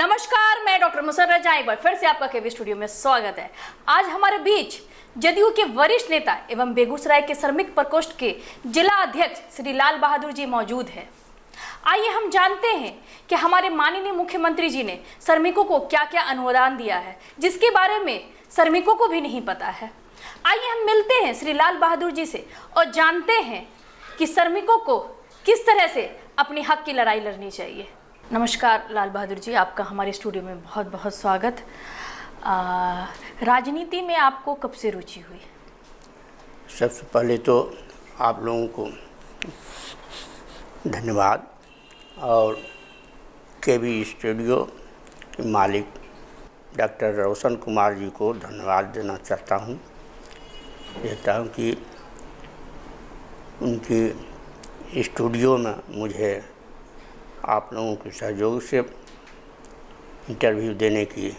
नमस्कार, मैं डॉक्टर मुसर्रत जहां एक बार फिर से आपका केवी स्टूडियो में स्वागत है। आज हमारे बीच जदयू के वरिष्ठ नेता एवं बेगूसराय के श्रमिक प्रकोष्ठ के जिला अध्यक्ष श्री लाल बहादुर जी मौजूद हैं। आइए हम जानते हैं कि हमारे माननीय मुख्यमंत्री जी ने श्रमिकों को क्या क्या अनुदान दिया है, जिसके बारे में श्रमिकों को भी नहीं पता है। आइए हम मिलते हैं श्री लाल बहादुर जी से और जानते हैं कि श्रमिकों को किस तरह से अपनी हक की लड़ाई लड़नी चाहिए। नमस्कार लाल बहादुर जी, आपका हमारे स्टूडियो में बहुत बहुत स्वागत। राजनीति में आपको कब से रुचि हुई? सबसे पहले तो आप लोगों को धन्यवाद और केवी स्टूडियो के मालिक डॉक्टर रोशन कुमार जी को धन्यवाद देना चाहता हूँ कि उनकी स्टूडियो में मुझे आप लोगों के सहयोग से इंटरव्यू देने की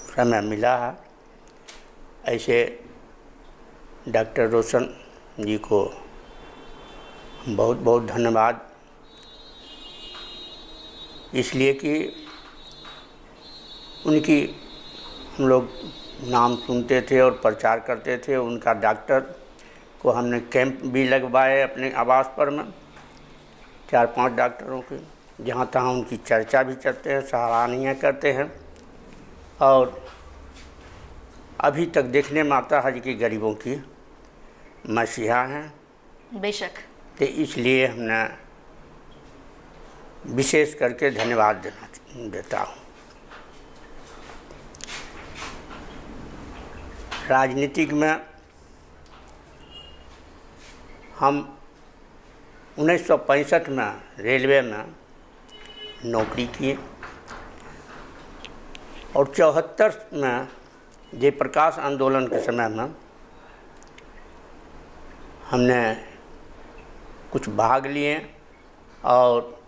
समय मिला है। ऐसे डॉक्टर रोशन जी को बहुत बहुत धन्यवाद, इसलिए कि उनकी हम लोग नाम सुनते थे और प्रचार करते थे। उनका डॉक्टर को हमने कैंप भी लगवाए अपने आवास पर में 4-5 डॉक्टरों के, जहाँ तहाँ उनकी चर्चा भी करते हैं, सराहनीय करते हैं। और अभी तक देखने में आता है कि गरीबों की मसीहा हैं। बेशक। तो इसलिए हमने विशेष करके धन्यवाद देता हूँ। राजनीतिक में हम 1965 में रेलवे में नौकरी किए और 74 में जयप्रकाश आंदोलन के समय में हमने कुछ भाग लिए और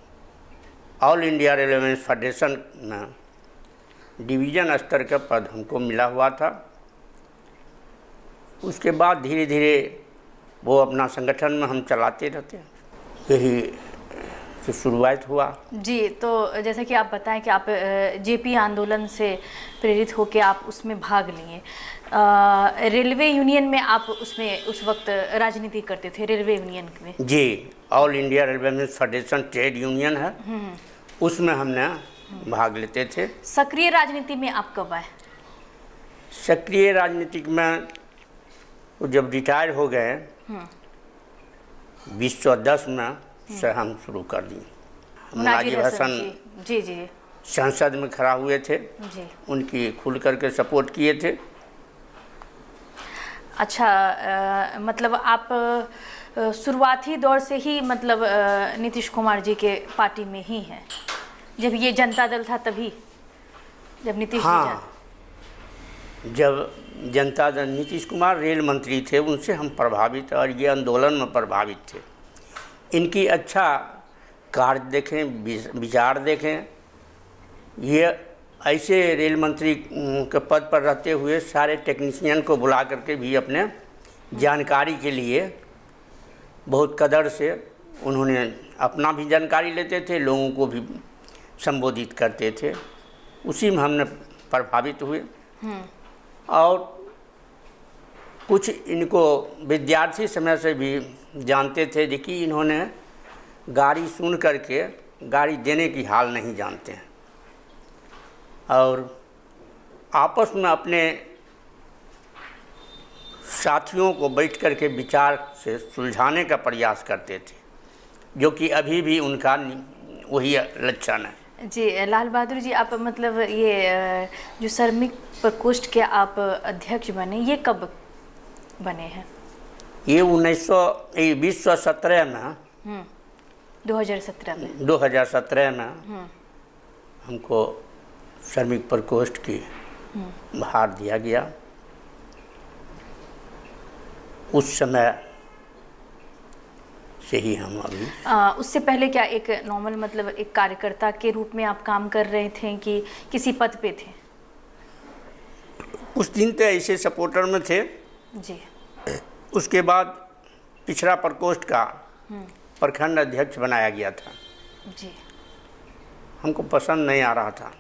ऑल इंडिया रेलवे फेडरेशन में डिवीज़न स्तर का पद हमको मिला हुआ था। उसके बाद धीरे धीरे वो अपना संगठन में हम चलाते रहते हैं, यही से शुरुआत हुआ जी। तो जैसे कि आप बताएं कि आप जेपी आंदोलन से प्रेरित होकर आप उसमें भाग लिए। रेलवे यूनियन में आप उसमें उस वक्त राजनीति करते थे, रेलवे यूनियन में? जी, all India railway federation trade union है, उसमें हमने भाग लेते थे। सक्रिय राजनीति में आप कब आए? सक्रिय राजनीतिक में जब रिटायर हो गए 2010 में से हम शुरू कर दिए। मुनाजिर हसन जी जी संसद में खड़ा हुए थे जी, उनकी खुल करके सपोर्ट किए थे। अच्छा, मतलब आप शुरुआती दौर से ही मतलब नीतीश कुमार जी के पार्टी में ही हैं? जब ये जनता दल था तभी, जब नीतीश जब जनता दल नीतीश कुमार रेल मंत्री थे, उनसे हम प्रभावित और ये आंदोलन में प्रभावित थे। इनकी अच्छा कार्य देखें, विचार देखें। ये ऐसे रेल मंत्री के पद पर रहते हुए सारे टेक्नीशियन को बुला करके भी अपने जानकारी के लिए बहुत कदर से उन्होंने अपना भी जानकारी लेते थे, लोगों को भी संबोधित करते थे। उसी में हमने प्रभावित हुए। और कुछ इनको विद्यार्थी समय से भी जानते थे कि इन्होंने गाड़ी सुन करके गाड़ी देने की हाल नहीं जानते हैं और आपस में अपने साथियों को बैठ करके विचार से सुलझाने का प्रयास करते थे, जो कि अभी भी उनका वही लक्षण है। जी लाल बहादुर जी, आप मतलब ये जो श्रमिक प्रकोष्ठ के आप अध्यक्ष बने, ये कब बने हैं? ये 2017 में 2017 में हमको श्रमिक प्रकोष्ठ की भार दिया गया। उस समय से ही हम अभी उससे पहले क्या एक नॉर्मल मतलब एक कार्यकर्ता के रूप में आप काम कर रहे थे कि किसी पद पे थे? कुछ दिन तो ऐसे सपोर्टर में थे जी। उसके बाद पिछड़ा प्रकोष्ठ का प्रखंड अध्यक्ष बनाया गया था। जी। हमको पसंद नहीं आ रहा था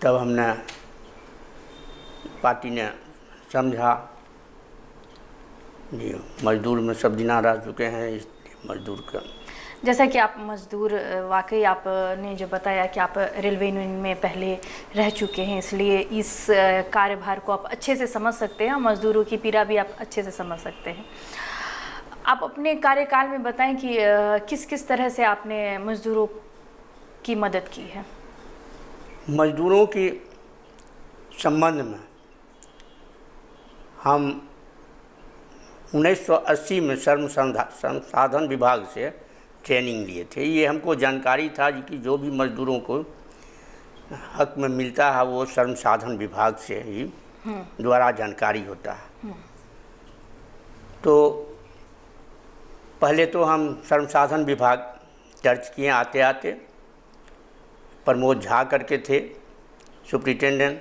तब हमने पार्टी ने समझा जी मजदूर में सब दिना रह चुके हैं, इसलिए मजदूर का। जैसा कि आप मजदूर, वाकई आपने जो बताया कि आप रेलवे यूनियन में पहले रह चुके हैं, इसलिए इस कार्यभार को आप अच्छे से समझ सकते हैं, मजदूरों की पीड़ा भी आप अच्छे से समझ सकते हैं। आप अपने कार्यकाल में बताएं कि किस किस तरह से आपने मजदूरों की मदद की है। मजदूरों के संबंध में हम 1980 में श्रम संसाधन विभाग से ट्रेनिंग लिए थे। ये हमको जानकारी था कि जो भी मजदूरों को हक में मिलता है वो श्रम साधन विभाग से ही द्वारा जानकारी होता है। तो पहले तो हम श्रम साधन विभाग दर्ज किए, आते आते प्रमोद झा करके थे सुप्रिटेंडेंट,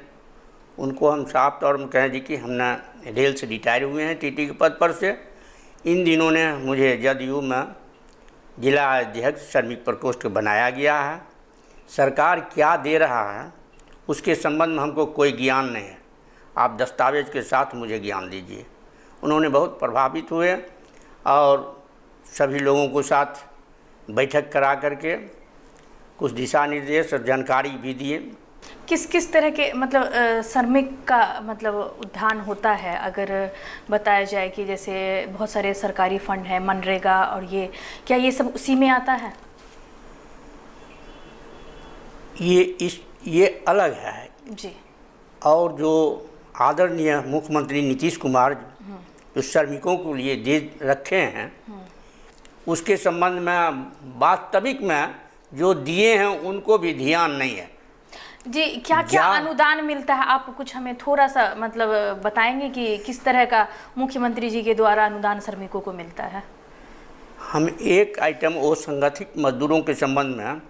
उनको हम साफ तौर में कहें जी कि हमने रेल से रिटायर हुए हैं टीटी के पद पर से। इन दिनों ने मुझे जदयू में जिला अध्यक्ष श्रमिक प्रकोष्ठ बनाया गया है। सरकार क्या दे रहा है उसके संबंध में हमको कोई ज्ञान नहीं है, आप दस्तावेज के साथ मुझे ज्ञान दीजिए। उन्होंने बहुत प्रभावित हुए और सभी लोगों को साथ बैठक करा करके कुछ दिशा निर्देश और जानकारी भी दिए। किस किस तरह के मतलब श्रमिक का मतलब उद्यान होता है, अगर बताया जाए कि जैसे बहुत सारे सरकारी फंड है, मनरेगा और ये, क्या ये सब उसी में आता है? ये अलग है जी। और जो आदरणीय मुख्यमंत्री नीतीश कुमार जो श्रमिकों को लिए दे रखे हैं उसके संबंध में वास्तविक में जो दिए हैं उनको भी ध्यान नहीं है जी। क्या क्या अनुदान मिलता है, आप कुछ हमें थोड़ा सा मतलब बताएंगे कि किस तरह का मुख्यमंत्री जी के द्वारा अनुदान श्रमिकों को मिलता है? हम एक आइटम वो संगठित मजदूरों के संबंध में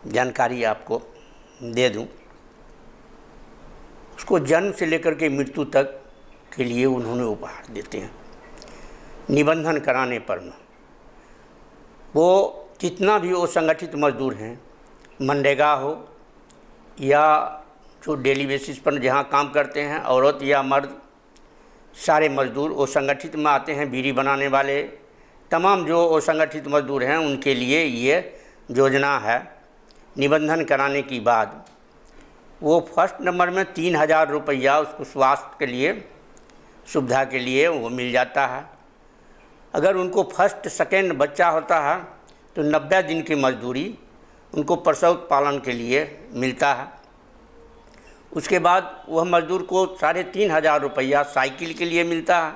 जानकारी आपको दे दूं। उसको जन्म से लेकर के मृत्यु तक के लिए उन्होंने उपहार देते हैं निबंधन कराने पर में। वो जितना भी वो संगठित मजदूर हैं, मनरेगा हो या जो डेली बेसिस पर जहाँ काम करते हैं, औरत या मर्द, सारे मजदूर वो संगठित में आते हैं। बीड़ी बनाने वाले तमाम जो वो संगठित मजदूर हैं उनके लिए ये योजना है। निबंधन कराने के बाद वो फर्स्ट नंबर में 3000 रुपया उसको स्वास्थ्य के लिए सुविधा के लिए वो मिल जाता है। अगर उनको फर्स्ट सेकेंड बच्चा होता है तो 90 दिन की मजदूरी उनको प्रसव पालन के लिए मिलता है। उसके बाद वह मजदूर को 3500 रुपया साइकिल के लिए मिलता है,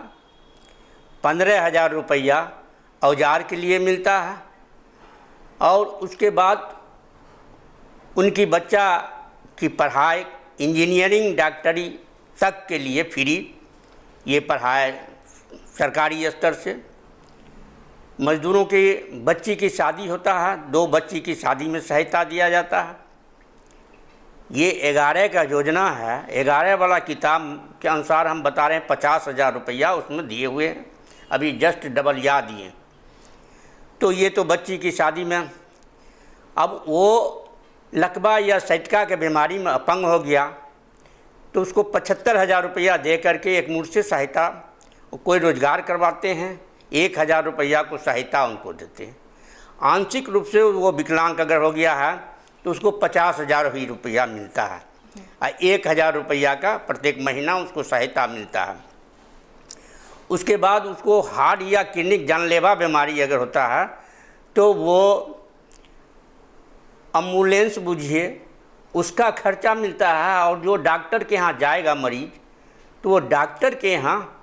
15,000 रुपया औजार के लिए मिलता है और उसके बाद उनकी बच्चा की पढ़ाई इंजीनियरिंग डॉक्टरी तक के लिए फ्री ये पढ़ाई सरकारी स्तर से। मजदूरों के बच्ची की शादी होता है, 2 बच्ची की शादी में सहायता दिया जाता है। ये 11 का योजना है। 11 वाला किताब के अनुसार हम बता रहे हैं 50,000 रुपया उसमें दिए हुए हैं, अभी जस्ट डबल याद दिए। तो ये तो बच्ची की शादी में। अब वो लकवा या सटका के बीमारी में अपंग हो गया तो उसको 75,000 रुपया दे करके एक मुश्त से सहायता कोई रोजगार करवाते हैं, 1,000 रुपया को सहायता उनको देते हैं। आंशिक रूप से वो विकलांग अगर हो गया है तो उसको 50,000 ही रुपया मिलता है और 1,000 रुपया का प्रत्येक महीना उसको सहायता मिलता है। उसके बाद उसको हार्ट या किडनी जानलेवा बीमारी अगर होता है तो वो एम्बुलेंस बुझिए उसका खर्चा मिलता है। और जो डॉक्टर के यहाँ जाएगा मरीज तो वो डॉक्टर के यहाँ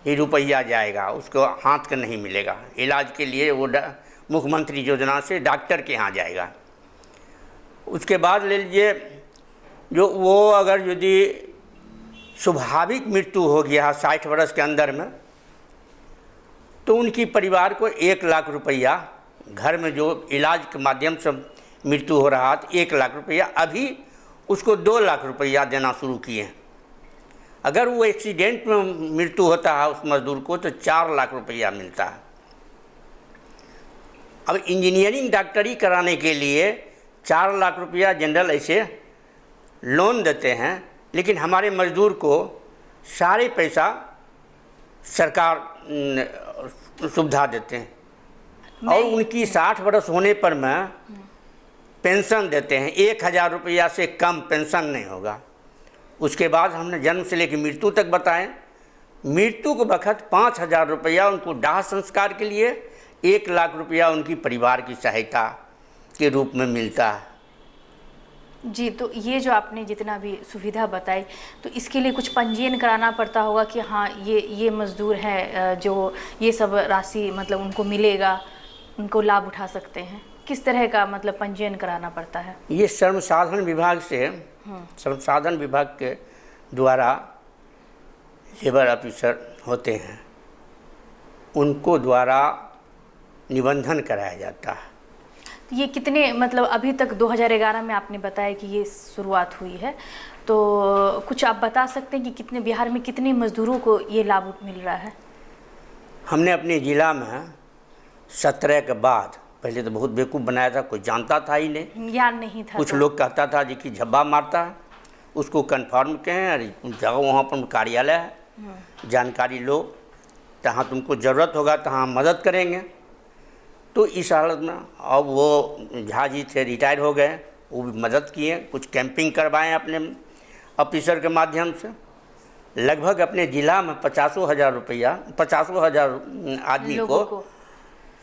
ही रुपया जाएगा, उसको हाथ का नहीं मिलेगा। इलाज के लिए वो मुख्यमंत्री योजना से डॉक्टर के यहाँ जाएगा। उसके बाद ले लीजिए जो वो अगर यदि स्वाभाविक मृत्यु हो गया 60 वर्ष के अंदर में तो उनकी परिवार को 1 लाख रुपया, घर में जो इलाज के माध्यम से मृत्यु हो रहा था 1 लाख रुपया, अभी उसको 2 लाख रुपया देना शुरू किए हैं। अगर वो एक्सीडेंट में मृत्यु होता है उस मजदूर को तो 4 लाख रुपया मिलता है। अब इंजीनियरिंग डॉक्टरी कराने के लिए 4 लाख रुपया जनरल ऐसे लोन देते हैं, लेकिन हमारे मजदूर को सारे पैसा सरकार सुविधा देते हैं। और उनकी 60 वर्ष होने पर में पेंशन देते हैं, 1000 रुपया से कम पेंशन नहीं होगा। उसके बाद हमने जन्म से लेकर मृत्यु तक बताएं, मृत्यु के वक्त 5000 रुपया उनको दाह संस्कार के लिए, 1 लाख रुपया उनकी परिवार की सहायता के रूप में मिलता है। जी, तो ये जो आपने जितना भी सुविधा बताई, तो इसके लिए कुछ पंजीयन कराना पड़ता होगा कि हाँ ये मजदूर हैं जो ये सब राशि मतलब उनको मिलेगा, उनको लाभ उठा सकते हैं। किस तरह का मतलब पंजीयन कराना पड़ता है? ये श्रम साधन विभाग से, श्रम साधन विभाग के द्वारा लेबर ऑफिसर होते हैं, उनको द्वारा निबंधन कराया जाता है। ये कितने मतलब अभी तक 2011 में आपने बताया कि ये शुरुआत हुई है, तो कुछ आप बता सकते हैं कि कितने बिहार में कितने मजदूरों को ये लाभ मिल रहा है? हमने अपने ज़िला में 17 के बाद, पहले तो बहुत बेवकूफ़ बनाया था, कोई जानता था ही नहीं, ज्ञान नहीं था। कुछ तो लोग कहता था जी कि झब्बा मारता है, उसको कन्फर्म कहें, अरे जाओ वहाँ पर कार्यालय है, जानकारी लो, जहाँ तुमको ज़रूरत होगा तहाँ हम मदद करेंगे। तो इस हालत में अब वो झा जी थे, रिटायर हो गए, वो भी मदद किए, कुछ कैंपिंग करवाएं अपने ऑफिसर के माध्यम से। लगभग अपने ज़िला में 50,000 रुपया, 50,000 आदमी को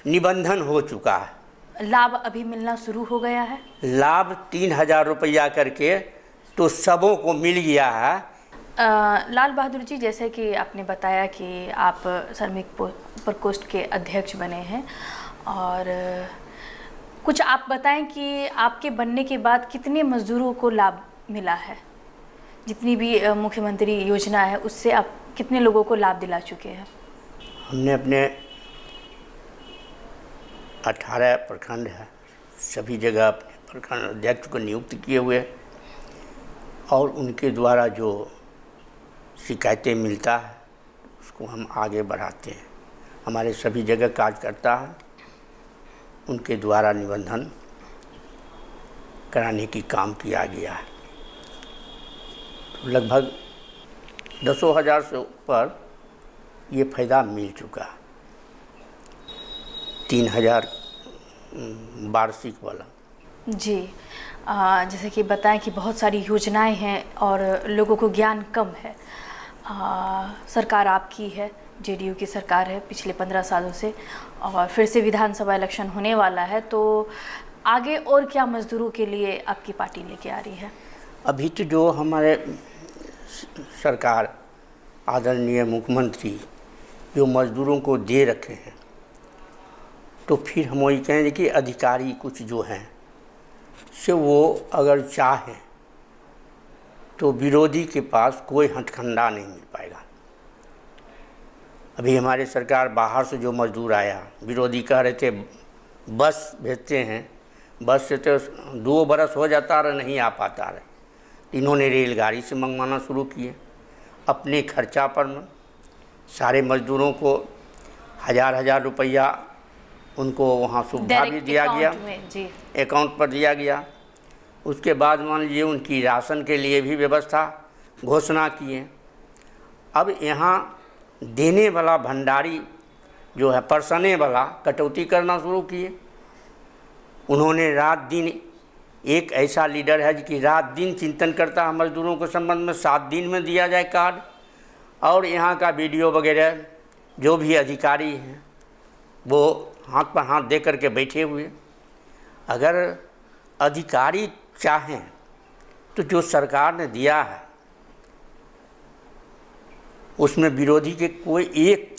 निबंधन हो चुका है। लाभ अभी मिलना शुरू हो गया है? लाभ 3000 रुपया करके तो सबों को मिल गया है। लाल बहादुर जी, जैसे कि आपने बताया कि आप श्रमिक प्रकोष्ठ के अध्यक्ष बने हैं, और कुछ आप बताएं कि आपके बनने के बाद कितने मजदूरों को लाभ मिला है? जितनी भी मुख्यमंत्री योजना है उससे आप कितने लोगों को लाभ दिला चुके हैं? हमने अपने 18 प्रखंड है, सभी जगह अपने प्रखंड अध्यक्ष को नियुक्त किए हुए, और उनके द्वारा जो शिकायतें मिलता है उसको हम आगे बढ़ाते हैं। हमारे सभी जगह कार्यकर्ता है, उनके द्वारा निबंधन कराने की काम किया गया है। तो लगभग 10,000 से ऊपर ये फ़ायदा मिल चुका, 3000 वार्षिक वाला। जी, जैसे कि बताएं कि बहुत सारी योजनाएं हैं और लोगों को ज्ञान कम है। सरकार आपकी है, जेडीयू की सरकार है पिछले 15 सालों से, और फिर से विधानसभा इलेक्शन होने वाला है, तो आगे और क्या मजदूरों के लिए आपकी पार्टी लेके आ रही है? अभी तो जो हमारे सरकार आदरणीय मुख्यमंत्री जो मजदूरों को दे रखे हैं, तो फिर हम वही कहेंगे कि अधिकारी कुछ जो हैं से वो अगर चाहें तो विरोधी के पास कोई हथकंडा नहीं मिल पाएगा। अभी हमारे सरकार बाहर से जो मजदूर आया, विरोधी कह रहे थे बस भेजते हैं, बस से तो 2 बरस हो जाता रहा, नहीं आ पाता रहे। इन्होंने रेलगाड़ी से मंगवाना शुरू किए, अपने खर्चा पर में सारे मजदूरों को 1000 रुपया उनको वहाँ सुविधा भी दिया गया, अकाउंट पर दिया गया। उसके बाद मान लीजिए उनकी राशन के लिए भी व्यवस्था घोषणा किए। अब यहाँ देने वाला भंडारी जो है, परसने वाला कटौती करना शुरू किए। उन्होंने रात दिन, एक ऐसा लीडर है कि रात दिन चिंतन करता है मजदूरों के संबंध में, 7 दिन में दिया जाए कार्ड। और यहाँ का वीडियो वगैरह जो भी अधिकारी हैं वो हाथ पर हाथ दे करके बैठे हुए। अगर अधिकारी चाहें तो जो सरकार ने दिया है उसमें विरोधी के कोई एक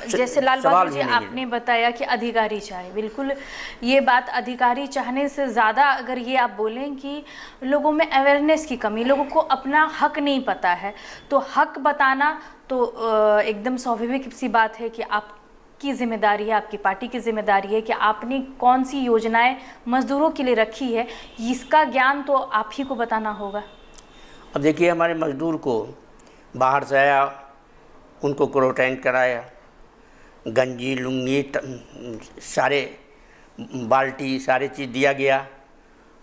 जैसे लाल बहादुर जी आपने बताया कि अधिकारी चाहे, बिल्कुल ये बात अधिकारी चाहने से ज़्यादा अगर ये आप बोलें कि लोगों में अवेयरनेस की कमी, लोगों को अपना हक नहीं पता है, तो हक बताना तो एकदम स्वाभाविक सी बात है कि आपकी जिम्मेदारी है, आपकी पार्टी की जिम्मेदारी है कि आपने कौन सी योजनाएं मजदूरों के लिए रखी है, इसका ज्ञान तो आप ही को बताना होगा। अब देखिए, हमारे मजदूर को बाहर से आया, उनको क्वारंटाइन कराया, गंजी लुंगी सारे बाल्टी सारे चीज़ दिया गया,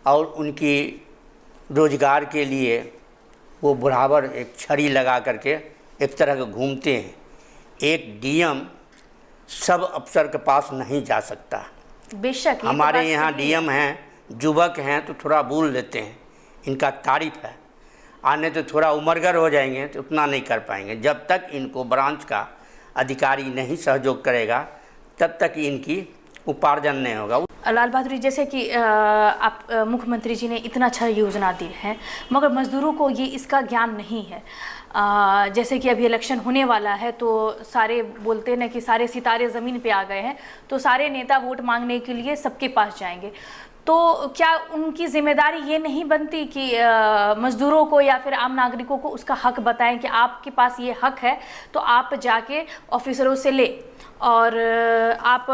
और उनकी रोजगार के लिए वो बराबर एक छड़ी लगा करके एक तरह के घूमते हैं। एक डीएम सब अफसर के पास नहीं जा सकता। बेशक ये हमारे तो बात यहाँ सही है। डीएम हैं, युवक हैं तो थोड़ा बोल लेते हैं, इनका तारीफ है। आने तो थोड़ा उमरगर हो जाएंगे तो उतना नहीं कर पाएंगे। जब तक इनको ब्रांच का अधिकारी नहीं सहयोग करेगा तब तक इनकी उपार्जन नहीं होगा। लाल बहादुर जी, जैसे कि आप मुख्यमंत्री जी ने इतना अच्छा योजना दी है, मगर मज़दूरों को ये इसका ज्ञान नहीं है। जैसे कि अभी इलेक्शन होने वाला है तो सारे बोलते हैं ना कि सारे सितारे ज़मीन पे आ गए हैं, तो सारे नेता वोट मांगने के लिए सबके पास जाएंगे। तो क्या उनकी जिम्मेदारी ये नहीं बनती कि मज़दूरों को या फिर आम नागरिकों को उसका हक बताएं कि आपके पास ये हक है, तो आप जाके ऑफिसरों से ले। और आप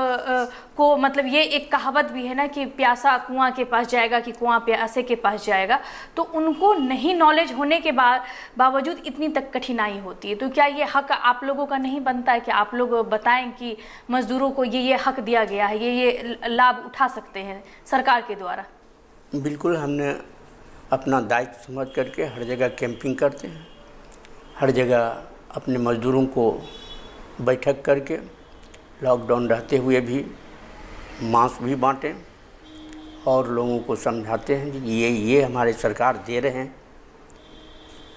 को मतलब ये एक कहावत भी है ना कि प्यासा कुआं के पास जाएगा कि कुआं प्यासे के पास जाएगा। तो उनको नहीं नॉलेज होने के बावजूद इतनी तक कठिनाई होती है। तो क्या ये हक आप लोगों का नहीं बनता है कि आप लोग बताएं कि मज़दूरों को ये हक दिया गया है, ये लाभ उठा सकते हैं सरकार के द्वारा? बिल्कुल, हमने अपना दायित्व समझ करके हर जगह कैंपिंग करते हैं, हर जगह अपने मज़दूरों को बैठक करके लॉकडाउन रहते हुए भी मास्क भी बांटें और लोगों को समझाते हैं कि ये हमारे सरकार दे रहे हैं।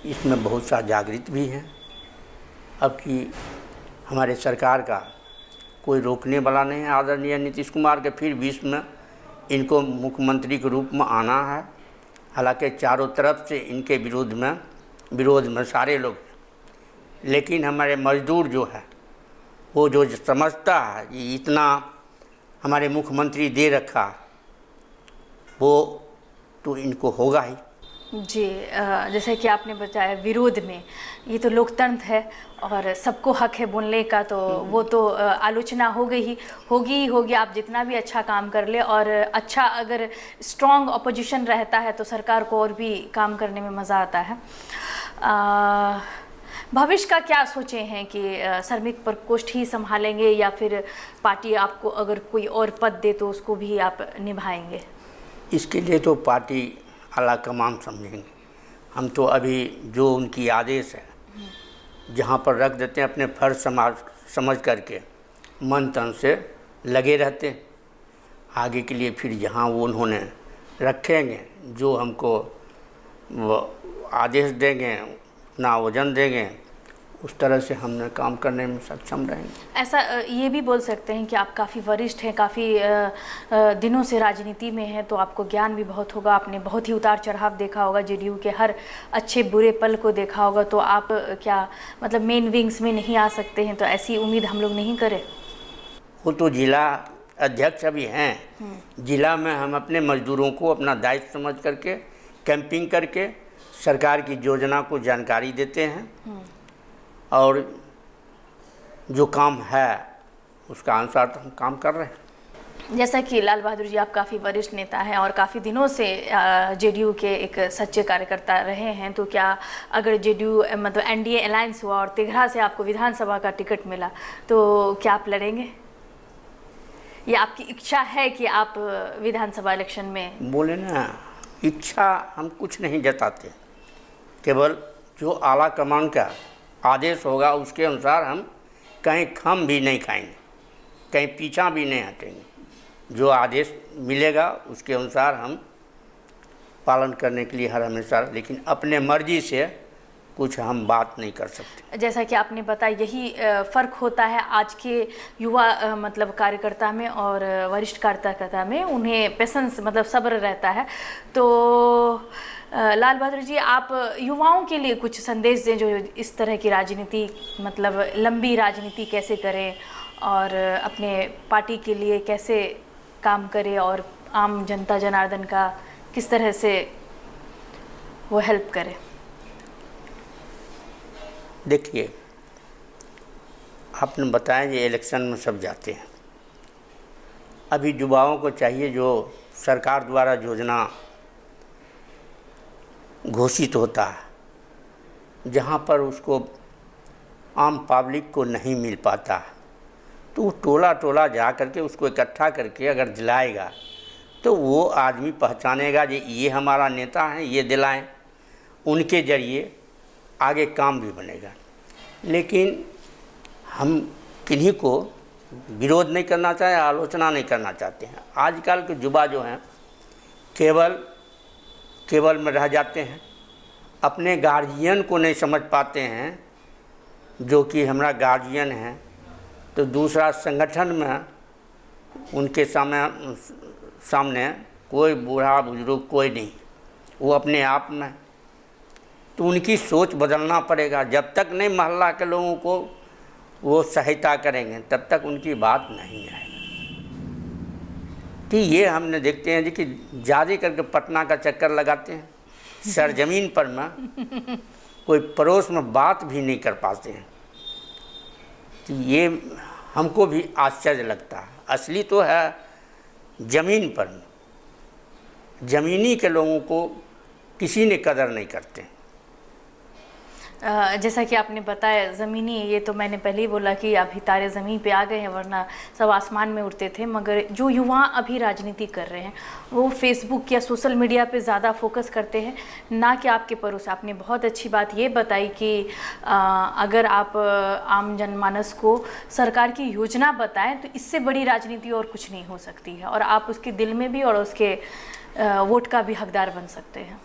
इसमें बहुत सा जागृत भी हैं। अब कि हमारे सरकार का कोई रोकने वाला नहीं है। आदरणीय नीतीश कुमार के फिर बीच में इनको मुख्यमंत्री के रूप में आना है। हालांकि चारों तरफ से इनके विरोध में सारे लोग, लेकिन हमारे मज़दूर जो है वो जो समझता है कि इतना हमारे मुख्यमंत्री दे रखा, वो तो इनको होगा ही। जी, जैसे कि आपने बताया विरोध में, ये तो लोकतंत्र है और सबको हक है बोलने का, तो वो तो आलोचना होगी। आप जितना भी अच्छा काम कर ले और अच्छा अगर स्ट्रॉन्ग अपोजिशन रहता है तो सरकार को और भी काम करने में मज़ा आता है। भविष्य का क्या सोचे हैं कि श्रमिक प्रकोष्ठ ही संभालेंगे या फिर पार्टी आपको अगर कोई और पद दे तो उसको भी आप निभाएंगे? इसके लिए तो पार्टी आला कमान समझेंगे। हम तो अभी जो उनकी आदेश है जहाँ पर रख देते हैं, अपने फर्ज समझ करके मन तन से लगे रहते हैं। आगे के लिए फिर जहाँ वो उन्होंने रखेंगे, जो हमको वो आदेश देंगे, उतना वजन देंगे, उस तरह से हमने काम करने में सक्षम रहेंगे। ऐसा ये भी बोल सकते हैं कि आप काफ़ी वरिष्ठ हैं, काफ़ी दिनों से राजनीति में हैं, तो आपको ज्ञान भी बहुत होगा। आपने बहुत ही उतार चढ़ाव देखा होगा, जेडीयू के हर अच्छे बुरे पल को देखा होगा। तो आप क्या मतलब मेन विंग्स में नहीं आ सकते हैं? तो ऐसी उम्मीद हम लोग नहीं करें। वो तो जिला अध्यक्ष अभी हैं। जिला में हम अपने मज़दूरों को अपना दायित्व समझ करके कैंपिंग करके सरकार की योजना को जानकारी देते हैं और जो काम है उसका अनुसार तो हम काम कर रहे हैं। जैसा कि लाल बहादुर जी, आप काफ़ी वरिष्ठ नेता हैं और काफ़ी दिनों से जेडीयू के एक सच्चे कार्यकर्ता रहे हैं, तो क्या अगर जेडीयू मतलब एनडीए अलायंस हुआ और तिघरा से आपको विधानसभा का टिकट मिला तो क्या आप लड़ेंगे? या आपकी इच्छा है कि आप विधानसभा इलेक्शन में? बोले ना, इच्छा हम कुछ नहीं जताते, केवल जो आला कमान का आदेश होगा उसके अनुसार हम कहीं खम भी नहीं खाएंगे, कहीं पीछा भी नहीं हटेंगे। जो आदेश मिलेगा उसके अनुसार हम पालन करने के लिए हर हमेशा, लेकिन अपने मर्जी से कुछ हम बात नहीं कर सकते। जैसा कि आपने बताया, यही फ़र्क होता है आज के युवा मतलब कार्यकर्ता में और वरिष्ठ कार्यकर्ता में। उन्हें पेशेंस मतलब सब्र रहता है। तो लाल बहादुर जी, आप युवाओं के लिए कुछ संदेश दें जो इस तरह की राजनीति मतलब लंबी राजनीति कैसे करें और अपने पार्टी के लिए कैसे काम करें और आम जनता जनार्दन का किस तरह से वो हेल्प करें। देखिए, आपने बताया कि इलेक्शन में सब जाते हैं। अभी युवाओं को चाहिए जो सरकार द्वारा योजना घोषित होता है, जहाँ पर उसको आम पब्लिक को नहीं मिल पाता, तो वो टोला टोला जा करके उसको इकट्ठा करके अगर दिलाएगा तो वो आदमी पहचानेगा कि ये हमारा नेता है, ये दिलाएं, उनके ज़रिए आगे काम भी बनेगा। लेकिन हम किन्हीं को विरोध नहीं करना चाहें, आलोचना नहीं करना चाहते हैं। आजकल के युवा जो हैं केवल में रह जाते हैं, अपने गार्जियन को नहीं समझ पाते हैं जो कि हमारा गार्जियन है। तो दूसरा संगठन में उनके सामने कोई बूढ़ा बुजुर्ग कोई नहीं, वो अपने आप में। तो उनकी सोच बदलना पड़ेगा। जब तक नहीं मोहल्ला के लोगों को वो सहायता करेंगे तब तक उनकी बात नहीं आएगी। कि ये हमने देखते हैं जी कि ज़्यादा करके पटना का चक्कर लगाते हैं, सरजमीन पर में कोई पड़ोस में बात भी नहीं कर पाते हैं। तो ये हमको भी आश्चर्य लगता है। असली तो है ज़मीन पर, ज़मीनी के लोगों को किसी ने कदर नहीं करते। जैसा कि आपने बताया ज़मीनी, ये तो मैंने पहले ही बोला कि अभी तारे ज़मीन पे आ गए हैं, वरना सब आसमान में उड़ते थे। मगर जो युवा अभी राजनीति कर रहे हैं वो फेसबुक या सोशल मीडिया पे ज़्यादा फोकस करते हैं, ना कि आपके पड़ोस। आपने बहुत अच्छी बात ये बताई कि अगर आप आम जनमानस को सरकार की योजना बताएं तो इससे बड़ी राजनीति और कुछ नहीं हो सकती है, और आप उसके दिल में भी और उसके वोट का भी हकदार बन सकते हैं।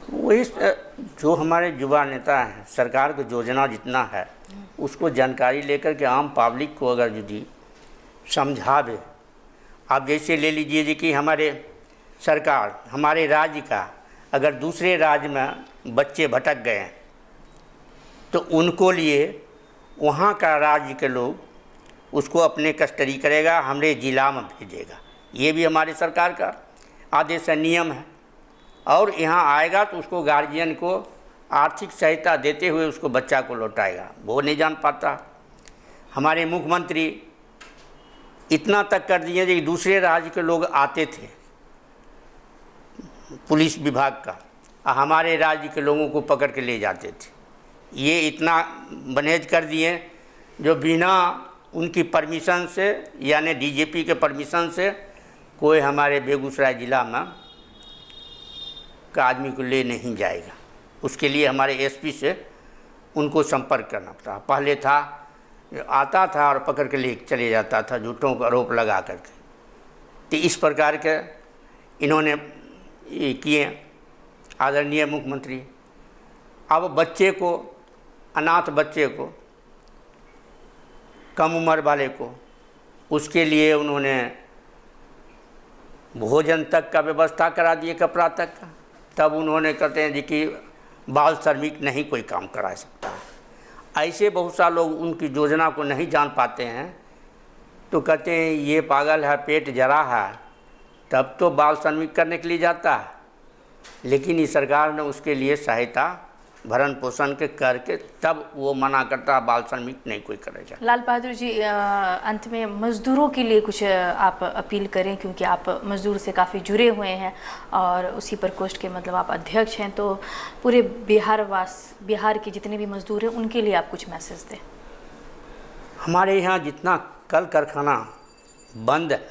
वही जो हमारे युवा नेता हैं, सरकार को योजना जितना है उसको जानकारी लेकर के आम पब्लिक को अगर यदि समझावे। आप जैसे ले लीजिए जी कि हमारे सरकार हमारे राज्य का अगर दूसरे राज्य में बच्चे भटक गए हैं तो उनको लिए वहाँ का राज्य के लोग उसको अपने कस्टडी करेगा, हमारे ज़िला में भेजेगा। ये भी हमारे सरकार का आदेश है, नियम है। और यहाँ आएगा तो उसको गार्जियन को आर्थिक सहायता देते हुए उसको बच्चा को लौटाएगा। वो नहीं जान पाता। हमारे मुख्यमंत्री इतना तक कर दिए कि दूसरे राज्य के लोग आते थे पुलिस विभाग का, हमारे राज्य के लोगों को पकड़ के ले जाते थे। ये इतना बनेज कर दिए जो बिना उनकी परमिशन से, यानी डीजीपी के परमिशन से कोई हमारे बेगूसराय ज़िला में का आदमी को ले नहीं जाएगा। उसके लिए हमारे एसपी से उनको संपर्क करना पड़ता। पहले था आता था और पकड़ के ले चले जाता था, झूठों का आरोप लगा करके। तो इस प्रकार के इन्होंने ये किए आदरणीय मुख्यमंत्री। अब बच्चे को, अनाथ बच्चे को, कम उम्र वाले को, उसके लिए उन्होंने भोजन तक का व्यवस्था करा दिए, कपड़ा तक का। तब उन्होंने कहते हैं जी कि बाल श्रमिक नहीं कोई काम करा सकता है। ऐसे बहुत सा लोग उनकी योजना को नहीं जान पाते हैं तो कहते हैं ये पागल है, पेट जरा है, तब तो बाल श्रमिक करने के लिए जाता है। लेकिन इस सरकार ने उसके लिए सहायता भरण पोषण के करके तब वो मना करता, बाल श्रमिक नहीं कोई करेगा। लाल बहादुर जी, अंत में मज़दूरों के लिए कुछ आप अपील करें, क्योंकि आप मज़दूर से काफ़ी जुड़े हुए हैं और उसी प्रकोष्ठ के मतलब आप अध्यक्ष हैं। तो पूरे बिहार के जितने भी मज़दूर हैं उनके लिए आप कुछ मैसेज दें। हमारे यहाँ जितना कल कारखाना बंद है,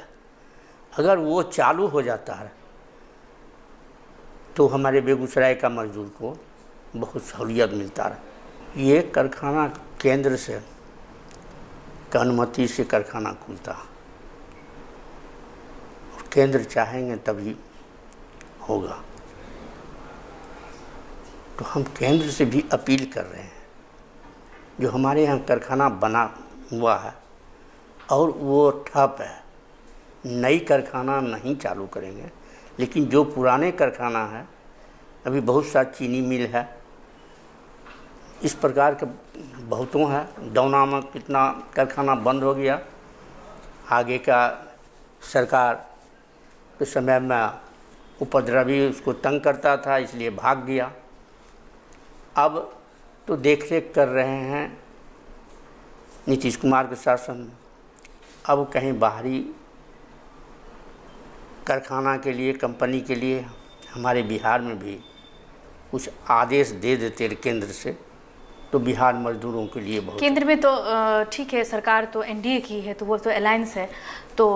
अगर वो चालू हो जाता है तो हमारे बेगूसराय का मजदूर को बहुत सहूलियत मिलता है। ये कारखाना केंद्र से का अनुमति से कारखाना खुलता है और केंद्र चाहेंगे तभी होगा। तो हम केंद्र से भी अपील कर रहे हैं, जो हमारे यहाँ कारखाना बना हुआ है और वो ठप है, नई कारखाना नहीं चालू करेंगे। लेकिन जो पुराने कारखाना है, अभी बहुत सा चीनी मिल है, इस प्रकार के बहुतों है। डौना में कितना कारखाना बंद हो गया। आगे का सरकार के समय में उपद्रवी उसको तंग करता था, इसलिए भाग गया। अब तो देख रेख कर रहे हैं नीतीश कुमार के शासन। अब कहीं बाहरी कारखाना के लिए, कंपनी के लिए हमारे बिहार में भी कुछ आदेश दे देते केंद्र से, तो बिहार मजदूरों के लिए बहुत। केंद्र में तो ठीक है, सरकार तो एनडीए की है, तो वो तो अलायंस है, तो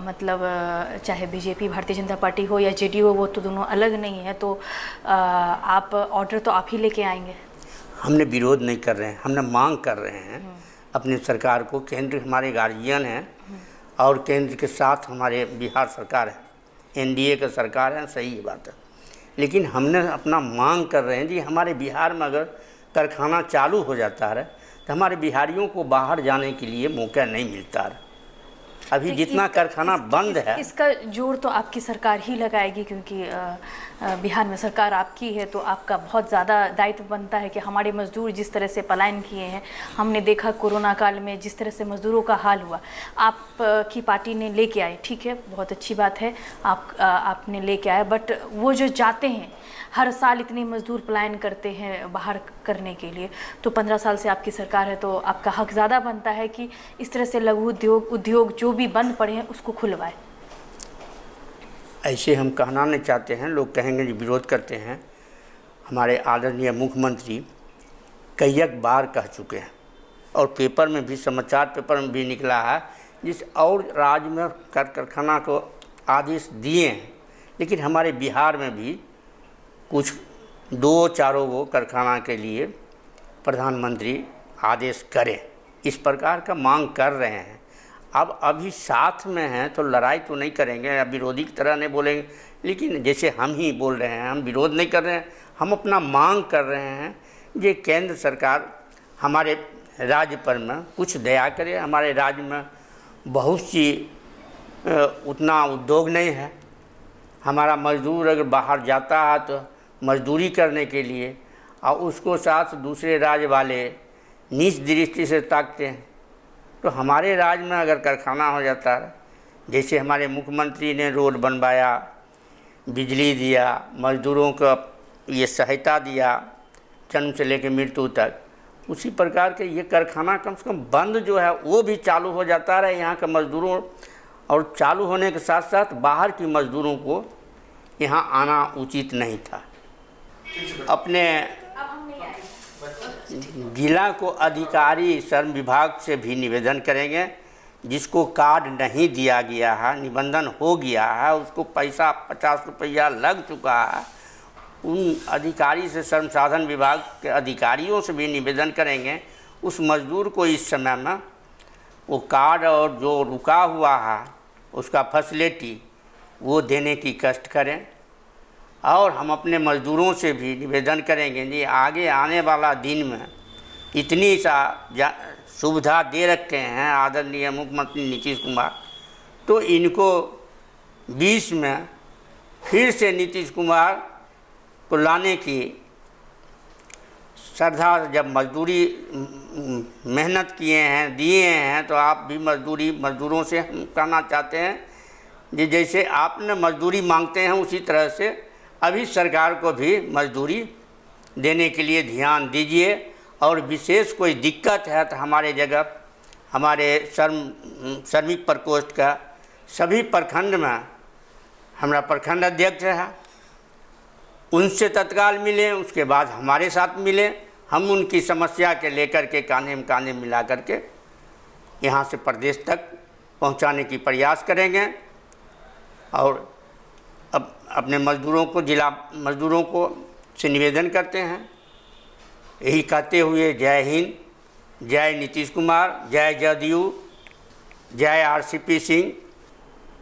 मतलब चाहे बीजेपी भारतीय जनता पार्टी हो या जेडीयू हो, वो तो दोनों अलग नहीं है, तो आप ऑर्डर तो आप ही लेके आएंगे? हमने विरोध नहीं कर रहे हैं, हमने मांग कर रहे हैं अपने सरकार को। केंद्र हमारे गार्जियन हैं और केंद्र के साथ हमारे बिहार सरकार है, एनडीए का सरकार है, सही बात है। लेकिन हमने अपना मांग कर रहे हैं जी, हमारे बिहार में अगर कारखाना चालू हो जाता है तो हमारे बिहारियों को बाहर जाने के लिए मौका नहीं मिलता है। अभी जितना कारखाना बंद है, इसका जोर तो आपकी सरकार ही लगाएगी, क्योंकि बिहार में सरकार आपकी है, तो आपका बहुत ज़्यादा दायित्व बनता है कि हमारे मजदूर जिस तरह से पलायन किए हैं, हमने देखा कोरोना काल में जिस तरह से मजदूरों का हाल हुआ, आपकी पार्टी ने लेके आए, ठीक है, बहुत अच्छी बात है, आपने लेके आए, बट वो जो जाते हैं हर साल इतने मजदूर पलायन करते हैं बाहर करने के लिए, तो 15 साल से आपकी सरकार है, तो आपका हक ज़्यादा बनता है कि इस तरह से लघु उद्योग जो भी बंद पड़े हैं उसको खुलवाए। ऐसे हम कहना नहीं चाहते हैं, लोग कहेंगे जी विरोध करते हैं। हमारे आदरणीय मुख्यमंत्री कई बार कह चुके हैं और पेपर में भी, समाचार पेपर में भी निकला है, जिस और राज्य में कारखाना को आदेश दिए हैं, लेकिन हमारे बिहार में भी कुछ 2-4 वो कारखाना के लिए प्रधानमंत्री आदेश करें, इस प्रकार का मांग कर रहे हैं। अब अभी साथ में हैं तो लड़ाई तो नहीं करेंगे, अब विरोधी की तरह नहीं बोलेंगे, लेकिन जैसे हम ही बोल रहे हैं, हम विरोध नहीं कर रहे हैं, हम अपना मांग कर रहे हैं ये केंद्र सरकार हमारे राज्य पर में कुछ दया करे। हमारे राज्य में बहुत सी उतना उद्योग नहीं है। हमारा मजदूर अगर बाहर जाता है तो मजदूरी करने के लिए, और उसको साथ दूसरे राज्य वाले नीच दृष्टि से ताकते हैं। तो हमारे राज्य में अगर कारखाना हो जाता है, जैसे हमारे मुख्यमंत्री ने रोड बनवाया, बिजली दिया, मजदूरों को ये सहायता दिया जन्म से लेकर मृत्यु तक, उसी प्रकार के ये कारखाना कम से कम बंद जो है वो भी चालू हो जाता रहे यहाँ के मजदूरों, और चालू होने के साथ साथ बाहर की मजदूरों को यहाँ आना उचित नहीं था। अपने जिला को अधिकारी श्रम विभाग से भी निवेदन करेंगे, जिसको कार्ड नहीं दिया गया है, निबंधन हो गया है, उसको पैसा 50 रुपया लग चुका है, उन अधिकारी से, श्रम साधन विभाग के अधिकारियों से भी निवेदन करेंगे उस मजदूर को इस समय में वो कार्ड और जो रुका हुआ है उसका फैसिलिटी वो देने की कष्ट करें। और हम अपने मजदूरों से भी निवेदन करेंगे जी, आगे आने वाला दिन में इतनी सा सुविधा दे रखे हैं आदरणीय मुख्यमंत्री नीतीश कुमार, तो इनको 20 में फिर से नीतीश कुमार को लाने की श्रद्धा, जब मजदूरी मेहनत किए हैं, दिए हैं, तो आप भी मजदूरों से हम कहना चाहते हैं जी, जैसे आपने मजदूरी मांगते हैं उसी तरह से अभी सरकार को भी मजदूरी देने के लिए ध्यान दीजिए। और विशेष कोई दिक्कत है तो हमारे जगह हमारे श्रमिक प्रकोष्ठ का सभी प्रखंड में हमारा प्रखंड अध्यक्ष है, उनसे तत्काल मिलें, उसके बाद हमारे साथ मिलें, हम उनकी समस्या के लेकर के कांधे में कांधे मिला करके यहाँ से प्रदेश तक पहुँचाने की प्रयास करेंगे। और अब अपने मजदूरों को, जिला मजदूरों को से निवेदन करते हैं, यही कहते हुए जय हिंद, जय नीतीश कुमार, जय जदयू, जय आरसीपी सिंह।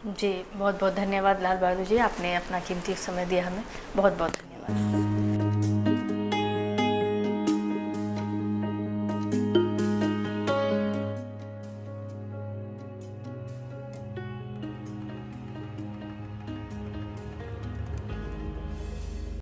जी बहुत बहुत धन्यवाद लाल बहादुर जी, आपने अपना कीमती समय दिया हमें, बहुत बहुत धन्यवाद।